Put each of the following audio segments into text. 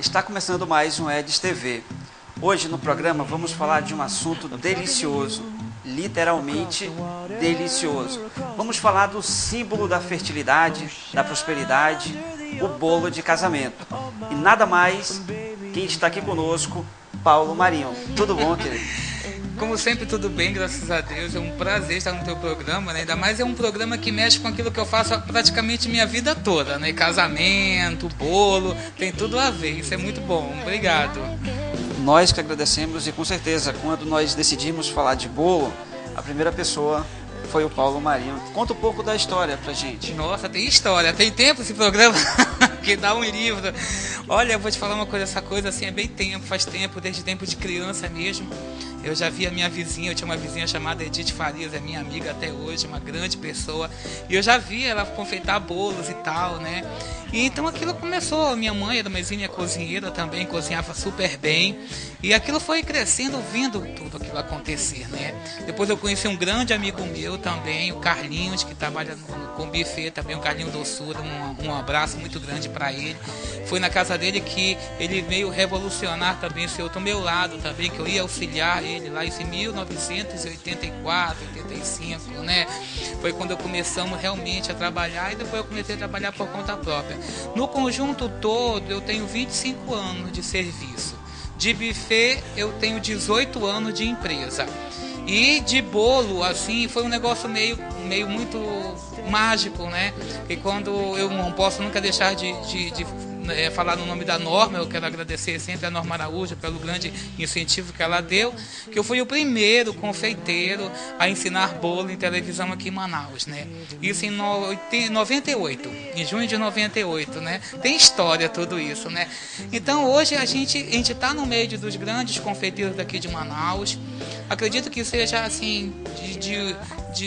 Está começando mais um Eds TV. Hoje no programa vamos falar de um assunto delicioso, literalmente delicioso. Vamos falar do símbolo da fertilidade, da prosperidade, o bolo de casamento. E nada mais, quem está aqui conosco, Paulo Marinho. Tudo bom, querido? Como sempre, tudo bem, graças a Deus. É um prazer estar no teu programa, né? Ainda mais é um programa que mexe com aquilo que eu faço praticamente minha vida toda, né? Casamento, bolo, tem tudo a ver. Isso é muito bom. Obrigado. Nós que agradecemos e com certeza, quando nós decidimos falar de bolo, a primeira pessoa foi o Paulo Marinho. Conta um pouco da história pra gente. Nossa, tem história. Tem tempo esse programa que dá um livro. Olha, eu vou te falar uma coisa, essa coisa assim é bem tempo, faz tempo, desde tempo de criança mesmo. Eu já vi a minha vizinha, eu tinha uma vizinha chamada Edith Farias, é minha amiga até hoje, uma grande pessoa. E eu já vi ela confeitar bolos e tal, né? E então aquilo começou, minha mãe era uma exímia cozinheira também, cozinhava super bem. E aquilo foi crescendo, vindo tudo aquilo acontecer, né? Depois eu conheci um grande amigo meu também, o Carlinhos, que trabalha com buffet também, o Carlinhos Doçura, um abraço muito grande para ele. Foi na casa dele que ele veio revolucionar também esse outro meu lado também, que eu ia auxiliar ele lá em 1984, 85, né? Foi quando começamos realmente a trabalhar e depois eu comecei a trabalhar por conta própria. No conjunto todo eu tenho 25 anos de serviço. De buffet eu tenho 18 anos de empresa. E de bolo, assim, foi um negócio meio muito mágico, né? E quando eu não posso nunca deixar de falar no nome da Norma, eu quero agradecer sempre a Norma Araújo pelo grande incentivo que ela deu, que eu fui o primeiro confeiteiro a ensinar bolo em televisão aqui em Manaus, né? Isso em 98, em junho de 98, né? Tem história tudo isso, né? Então hoje a gente está no meio dos grandes confeiteiros daqui de Manaus. Acredito que seja assim,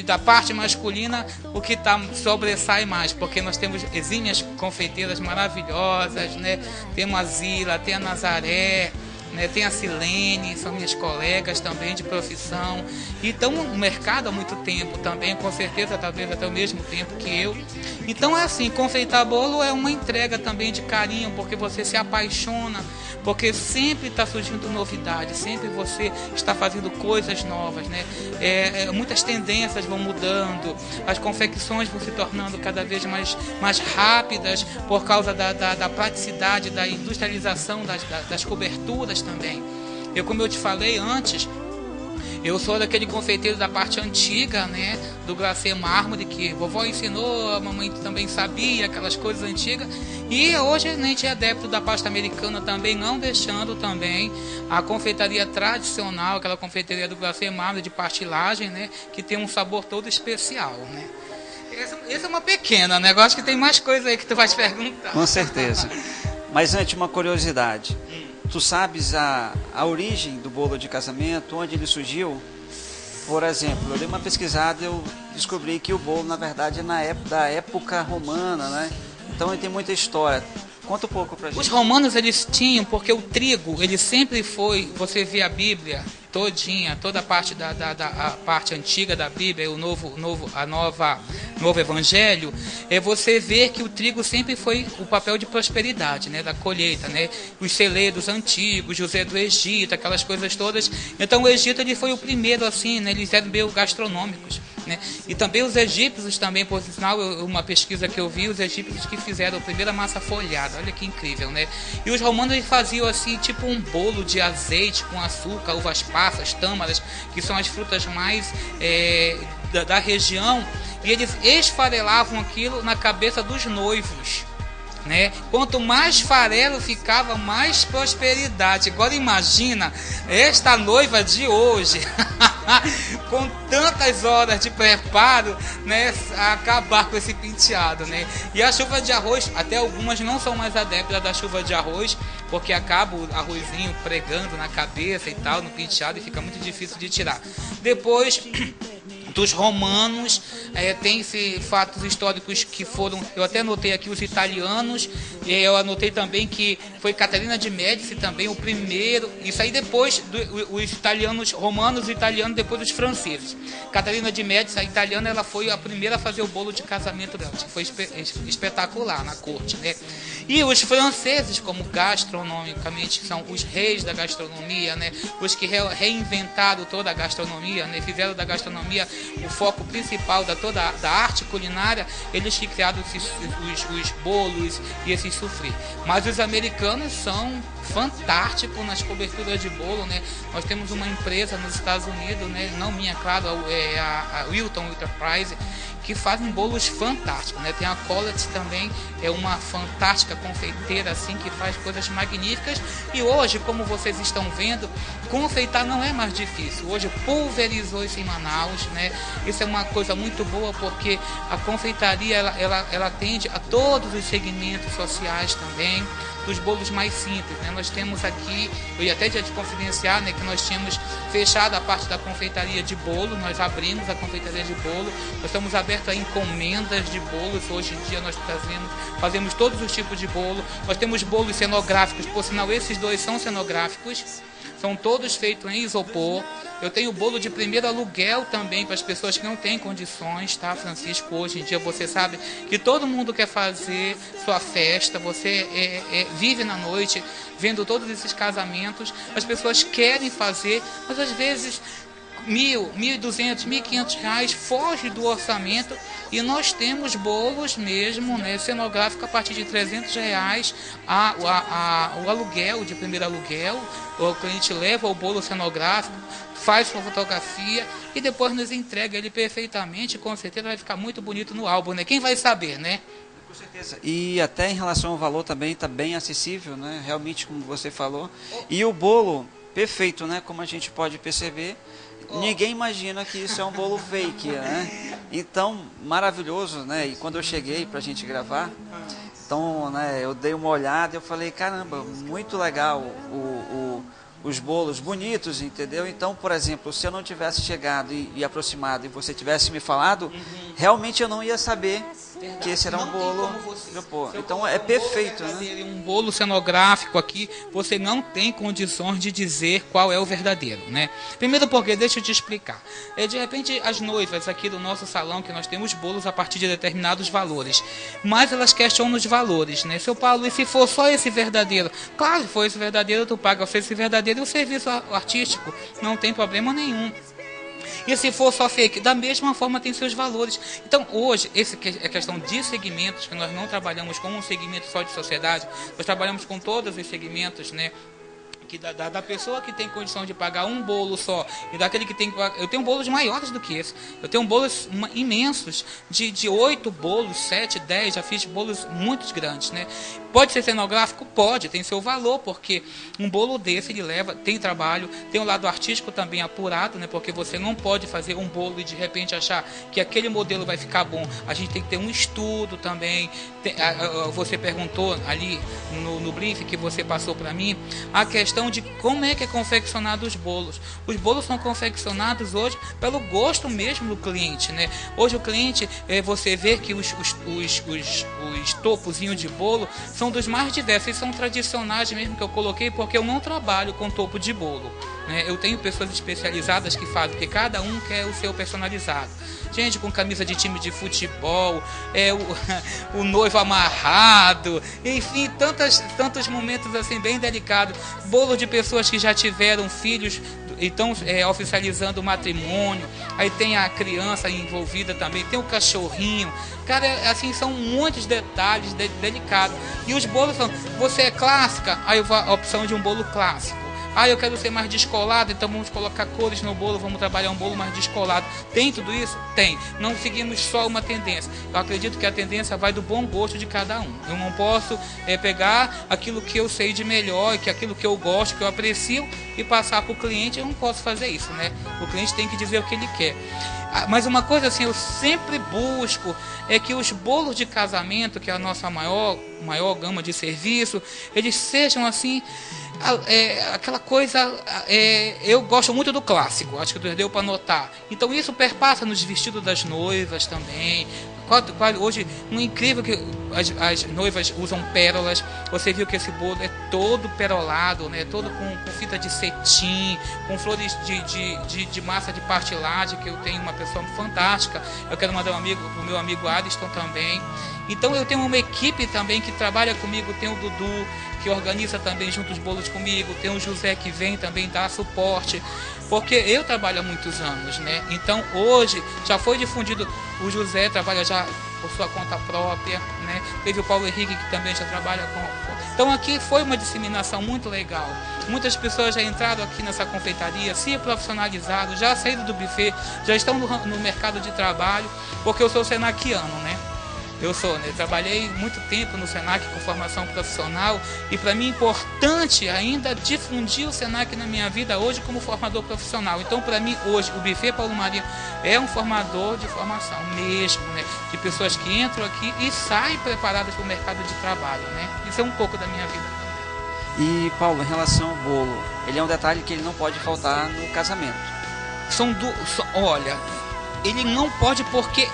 da parte masculina, o que sobressai mais, porque nós temos exímias confeiteiras maravilhosas, né? Temos a Zila, tem a Nazaré, né? Tem a Silene, são minhas colegas também de profissão, e estão no mercado há muito tempo também, com certeza, talvez até o mesmo tempo que eu. Então é assim, confeitar bolo é uma entrega também de carinho, porque você se apaixona, porque sempre está surgindo novidade, sempre você está fazendo coisas novas, né? Muitas tendências vão mudando, as confecções vão se tornando cada vez mais rápidas por causa da praticidade, da industrialização das coberturas também. Como eu te falei antes, eu sou daquele confeiteiro da parte antiga, né, do glacê mármore, que vovó ensinou, a mamãe também sabia, aquelas coisas antigas. E hoje a gente é adepto da pasta americana também, não deixando também a confeitaria tradicional, aquela confeitaria do glacê mármore de pastilagem, né, que tem um sabor todo especial, né. Essa é uma pequena, né? Eu acho que tem mais coisa aí que tu vai te perguntar. Com certeza. Mas antes, uma curiosidade. Tu sabes a origem do bolo de casamento, onde ele surgiu? Por exemplo, eu dei uma pesquisada e eu descobri que o bolo, na verdade, é da época romana, né? Então ele tem muita história. Conta um pouco pra gente. Os romanos, eles tinham, porque o trigo, ele sempre foi, você vê a Bíblia todinha, toda a parte a parte antiga da Bíblia, o novo Evangelho, você vê que o trigo sempre foi o papel de prosperidade, né, da colheita, né, os celeiros antigos, José do Egito, aquelas coisas todas. Então o Egito, ele foi o primeiro assim, né, eles eram meio gastronômicos, né, e também os egípcios também, por sinal, uma pesquisa que eu vi, os egípcios que fizeram a primeira massa folhada, olha que incrível, né, e os romanos, eles faziam assim, tipo um bolo de azeite com açúcar, uvas passas, tâmaras, que são as frutas mais da região, e eles esfarelavam aquilo na cabeça dos noivos, né? Quanto mais farelo ficava, mais prosperidade. Agora imagina esta noiva de hoje com tantas horas de preparo, né, acabar com esse penteado, né? E a chuva de arroz, até algumas não são mais adeptas da chuva de arroz, porque acaba o arrozinho pregando na cabeça e tal, no penteado, e fica muito difícil de tirar. Depois dos romanos, tem-se fatos históricos que foram, eu até anotei aqui os italianos, e eu anotei também que foi Catarina de Médici também o primeiro, isso aí depois os italianos, romanos e italianos, depois os franceses. Catarina de Médici, a italiana, ela foi a primeira a fazer o bolo de casamento dela, que foi espetacular na corte, né? E os franceses, como gastronomicamente são os reis da gastronomia, né? Os que reinventaram toda a gastronomia, né? Fizeram da gastronomia o foco principal da arte culinária, eles que criaram os bolos e esses soufflés. Mas os americanos são fantásticos nas coberturas de bolo, né? Nós temos uma empresa nos Estados Unidos, né? Não minha, claro, a Wilton Enterprise, que fazem bolos fantásticos, né? Tem a Colette também, é uma fantástica confeiteira assim, que faz coisas magníficas. E hoje, como vocês estão vendo, confeitar não é mais difícil. Hoje pulverizou isso em Manaus, né? Isso é uma coisa muito boa, porque a confeitaria ela atende a todos os segmentos sociais também, dos bolos mais simples, né? Nós temos aqui, eu ia até te confidenciar, né, que nós tínhamos fechado a parte da confeitaria de bolo, nós abrimos a confeitaria de bolo, nós estamos abertos a encomendas de bolos. Hoje em dia nós fazemos todos os tipos de bolo, nós temos bolos cenográficos, por sinal esses dois são cenográficos, são todos feitos em isopor. Eu tenho bolo de primeiro aluguel também para as pessoas que não têm condições, tá, Francisco? Hoje em dia você sabe que todo mundo quer fazer sua festa, você vive na noite vendo todos esses casamentos, as pessoas querem fazer, mas às vezes R$1.000, R$1.200, R$1.500 foge do orçamento, e nós temos bolos mesmo, né, cenográfico a partir de R$300 o aluguel, de primeiro aluguel. O cliente leva o bolo cenográfico, faz sua fotografia e depois nos entrega ele perfeitamente, com certeza vai ficar muito bonito no álbum, né? Quem vai saber, né? Com certeza. E até em relação ao valor também está bem acessível, né? Realmente, como você falou. E o bolo perfeito, né? Como a gente pode perceber, ninguém imagina que isso é um bolo fake, né? Então, maravilhoso, né? E quando eu cheguei para a gente gravar, então, né, eu dei uma olhada e eu falei, caramba, muito legal os bolos bonitos, entendeu? Então, por exemplo, se eu não tivesse chegado e aproximado e você tivesse me falado, realmente eu não ia saber que esse era um bolo de isopor. Então é perfeito, né? Um bolo cenográfico aqui, você não tem condições de dizer qual é o verdadeiro, né? Primeiro porque, deixa eu te explicar. De repente, as noivas aqui do nosso salão, que nós temos bolos a partir de determinados valores, mas elas questionam os valores, né? Seu Paulo, e se for só esse verdadeiro? Claro, se for esse verdadeiro, tu paga esse verdadeiro e o serviço artístico, não tem problema nenhum. E se for só fake, da mesma forma tem seus valores. Então hoje, essa é questão de segmentos, que nós não trabalhamos com um segmento só de sociedade, nós trabalhamos com todos os segmentos, né? Que da pessoa que tem condição de pagar um bolo só, e daquele que tem... Eu tenho bolos maiores do que esse. Eu tenho bolos imensos, de 8 bolos, 7, 10, já fiz bolos muito grandes, né? Pode ser cenográfico? Pode, tem seu valor, porque um bolo desse ele leva, tem trabalho, tem o lado artístico também apurado, né? Porque você não pode fazer um bolo e de repente achar que aquele modelo vai ficar bom. A gente tem que ter um estudo também. Você perguntou ali no briefing que você passou para mim, a questão de como é que é confeccionado os bolos. Os bolos são confeccionados hoje pelo gosto mesmo do cliente, né? Hoje o cliente, você vê que os topozinhos de bolo são dos mais diversos, e são tradicionais mesmo, que eu coloquei porque eu não trabalho com topo de bolo, né? Eu tenho pessoas especializadas que fazem, porque cada um quer o seu personalizado. Gente com camisa de time de futebol, o noivo amarrado, enfim, tantos momentos assim bem delicados. Bolo de pessoas que já tiveram filhos e estão oficializando o matrimônio. Aí tem a criança envolvida também, tem o cachorrinho. Cara, assim, são muitos detalhes delicados. E os bolos são, você é clássica, aí a opção de um bolo clássico. Eu quero ser mais descolado, então vamos colocar cores no bolo, vamos trabalhar um bolo mais descolado. Tem tudo isso? Tem. Não seguimos só uma tendência. Eu acredito que a tendência vai do bom gosto de cada um. Eu não posso pegar aquilo que eu sei de melhor, que aquilo que eu gosto, que eu aprecio, e passar para o cliente. Eu não posso fazer isso, né? O cliente tem que dizer o que ele quer. Mas uma coisa assim, eu sempre busco é que os bolos de casamento, que é a nossa maior gama de serviço, eles sejam assim, aquela coisa, eu gosto muito do clássico, acho que deu para notar. Então isso perpassa nos vestidos das noivas também. Hoje, um incrível que as noivas usam pérolas. Você viu que esse bolo é todo perolado, né? Todo com fita de cetim, com flores de massa de partilagem, que eu tenho uma pessoa fantástica. Eu quero mandar o meu amigo Ariston também. Então eu tenho uma equipe também que trabalha comigo, tem o Dudu, que organiza também junto os bolos comigo, tem o José que vem também dar suporte, porque eu trabalho há muitos anos, né? Então hoje já foi difundido, o José trabalha já por sua conta própria, né? Teve o Paulo Henrique que também já trabalha com... Então aqui foi uma disseminação muito legal. Muitas pessoas já entraram aqui nessa confeitaria, se profissionalizaram, já saíram do buffet, já estão no mercado de trabalho, porque eu sou senaquiano, né? Trabalhei muito tempo no Senac com formação profissional e para mim é importante ainda difundir o Senac na minha vida hoje como formador profissional. Então para mim hoje o Buffet Paulo Marinho é um formador de formação mesmo, né? De pessoas que entram aqui e saem preparadas para o mercado de trabalho, né? Isso é um pouco da minha vida. E Paulo, em relação ao bolo, ele é um detalhe que ele não pode faltar no casamento. Olha, ele não pode porque...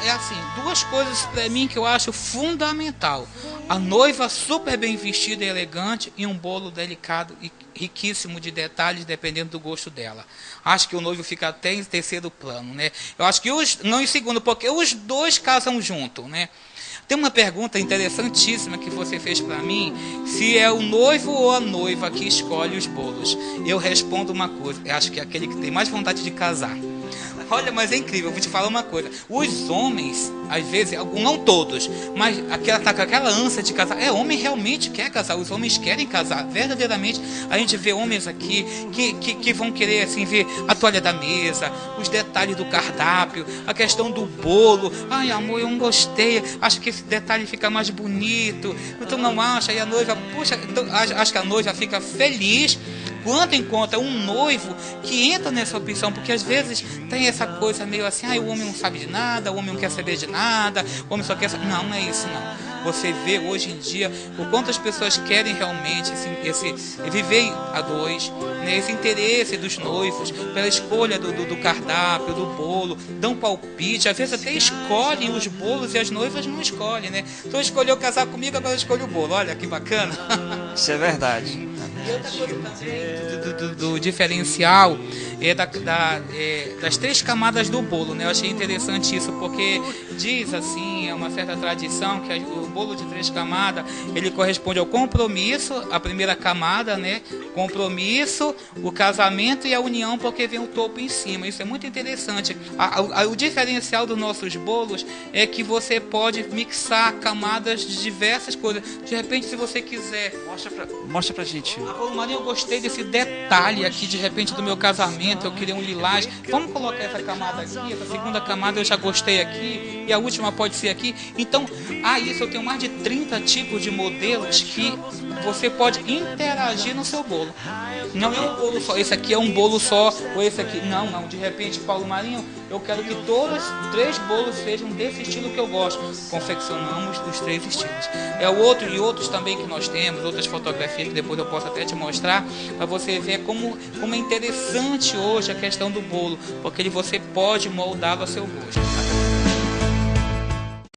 É assim, duas coisas para mim que eu acho fundamental: a noiva super bem vestida e elegante e um bolo delicado e riquíssimo de detalhes dependendo do gosto dela. Acho que o noivo fica até em terceiro plano, né? Eu acho que não em segundo, porque os dois casam junto, né? Tem uma pergunta interessantíssima que você fez para mim, se é o noivo ou a noiva que escolhe os bolos. Eu respondo uma coisa, eu acho que é aquele que tem mais vontade de casar. Olha, mas é incrível, eu vou te falar uma coisa. Os homens, às vezes, não todos, mas tá com aquela ânsia de casar. Homem realmente quer casar, os homens querem casar. Verdadeiramente, a gente vê homens aqui que vão querer assim, ver a toalha da mesa, os detalhes do cardápio, a questão do bolo. Ai, amor, eu não gostei, acho que esse detalhe fica mais bonito. Então não acha, e a noiva, puxa, então, acho que a noiva fica feliz quando encontra um noivo que entra nessa opção, porque às vezes tem essa coisa meio assim, o homem não sabe de nada, o homem não quer saber de nada, o homem só quer saber... Não é isso não. Você vê hoje em dia o quanto as pessoas querem realmente esse viver a dois, né? Esse interesse dos noivos pela escolha do cardápio, do bolo, dão palpite, às vezes até escolhem os bolos e as noivas não escolhem, né? Então escolheu casar comigo, agora escolhe o bolo. Olha que bacana. Isso é verdade. E outra coisa também do diferencial das 3 camadas do bolo, né? Eu achei interessante isso, porque diz assim, é uma certa tradição que o bolo de 3 camadas, ele corresponde ao compromisso, a primeira camada, né? Compromisso, o casamento e a união, porque vem o topo em cima. Isso é muito interessante. O diferencial dos nossos bolos é que você pode mixar camadas de diversas coisas. De repente, se você quiser... Mostra pra gente. Paulo Marinho, eu gostei desse detalhe aqui, de repente, do meu casamento, eu queria um lilás. Vamos colocar essa camada aqui, essa segunda camada eu já gostei aqui, e a última pode ser aqui. Então, isso eu tenho mais de 30 tipos de modelos que você pode interagir no seu bolo. Não é um bolo só, esse aqui é um bolo só, ou esse aqui, não, de repente, Paulo Marinho, eu quero que todos 3 bolos sejam desse estilo que eu gosto. Confeccionamos os 3 estilos. E outros também que nós temos, outras fotografias que depois eu posso até te mostrar, para você ver como é interessante hoje a questão do bolo, porque você pode moldá-lo a seu gosto.